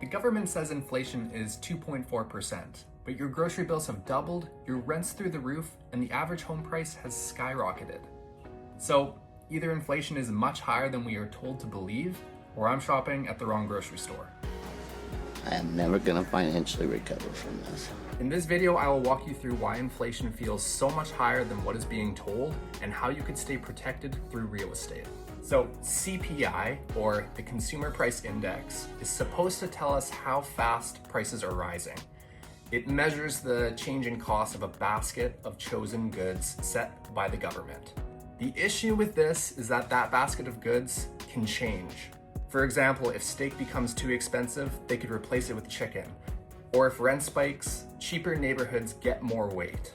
government says inflation is 2.4%, but your grocery bills have doubled, your rent's through the roof, and the average home price has skyrocketed. So either inflation is much higher than we are told to believe, or I'm shopping at the wrong grocery store. I am never gonna financially recover from this. In this video, I will walk you through why inflation feels so much higher than what is being told and how you could stay protected through real estate. So CPI, or the Consumer Price Index, is supposed to tell us how fast prices are rising. It measures the changing cost of a basket of chosen goods set by the government. The issue with this is that basket of goods can change. For example, if steak becomes too expensive, they could replace it with chicken. Or if rent spikes, cheaper neighborhoods get more weight.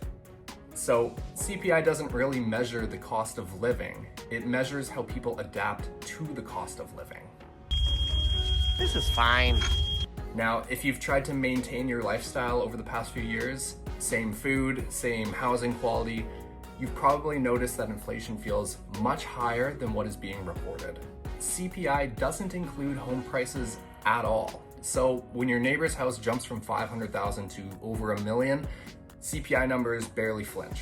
So CPI doesn't really measure the cost of living. It measures how people adapt to the cost of living. This is fine. Now, if you've tried to maintain your lifestyle over the past few years, same food, same housing quality, you've probably noticed that inflation feels much higher than what is being reported. CPI doesn't include home prices at all. So when your neighbor's house jumps from $500,000 to over $1 million, CPI numbers barely flinch.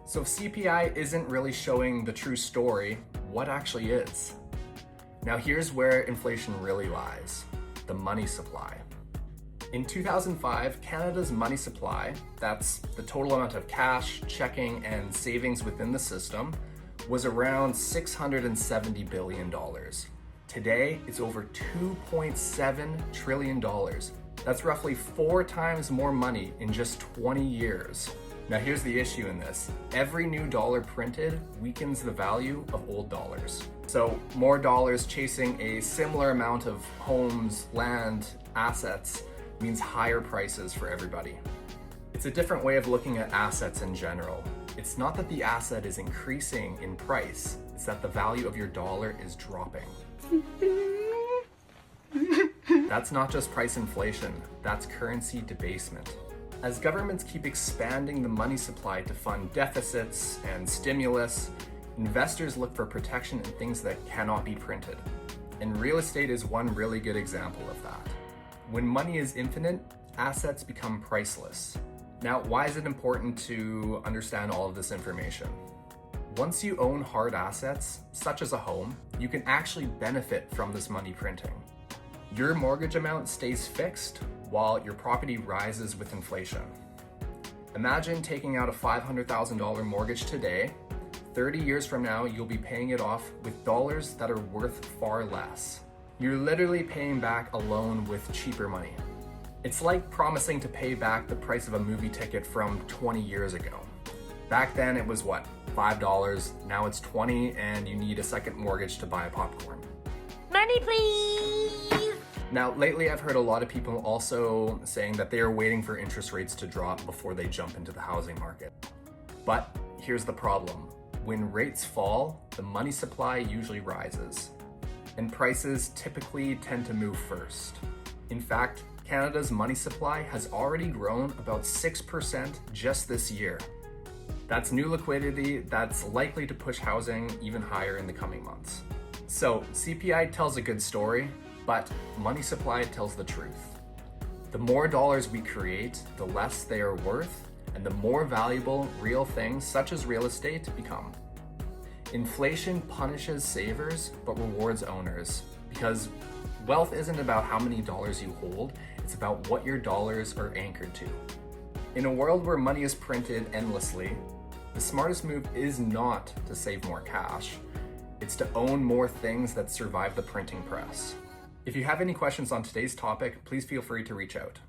So if CPI isn't really showing the true story, what actually is? Now here's where inflation really lies: the money supply. In 2005, Canada's money supply, that's the total amount of cash, checking, and savings within the system, was around $670 billion. Today, it's over $2.7 trillion. That's roughly 4 times more money in just 20 years. Now here's the issue in this. Every new dollar printed weakens the value of old dollars. So more dollars chasing a similar amount of homes, land, assets means higher prices for everybody. It's a different way of looking at assets in general. It's not that the asset is increasing in price, it's that the value of your dollar is dropping. That's not just price inflation, that's currency debasement. As governments keep expanding the money supply to fund deficits and stimulus, investors look for protection in things that cannot be printed. And real estate is one really good example of that. When money is infinite, assets become priceless. Now, why is it important to understand all of this information? Once you own hard assets, such as a home, you can actually benefit from this money printing. Your mortgage amount stays fixed while your property rises with inflation. Imagine taking out a $500,000 mortgage today. 30 years from now, you'll be paying it off with dollars that are worth far less. You're literally paying back a loan with cheaper money. It's like promising to pay back the price of a movie ticket from 20 years ago. Back then it was what, $5, now it's 20, and you need a second mortgage to buy a popcorn. Money, please! Now, lately I've heard a lot of people also saying that they are waiting for interest rates to drop before they jump into the housing market. But here's the problem. When rates fall, the money supply usually rises, and prices typically tend to move first. In fact, Canada's money supply has already grown about 6% just this year. That's new liquidity that's likely to push housing even higher in the coming months. So CPI tells a good story, but money supply tells the truth. The more dollars we create, the less they are worth, and the more valuable real things such as real estate become. Inflation punishes savers but rewards owners, because wealth isn't about how many dollars you hold, it's about what your dollars are anchored to. In a world where money is printed endlessly, the smartest move is not to save more cash. It's to own more things that survive the printing press. If you have any questions on today's topic, please feel free to reach out.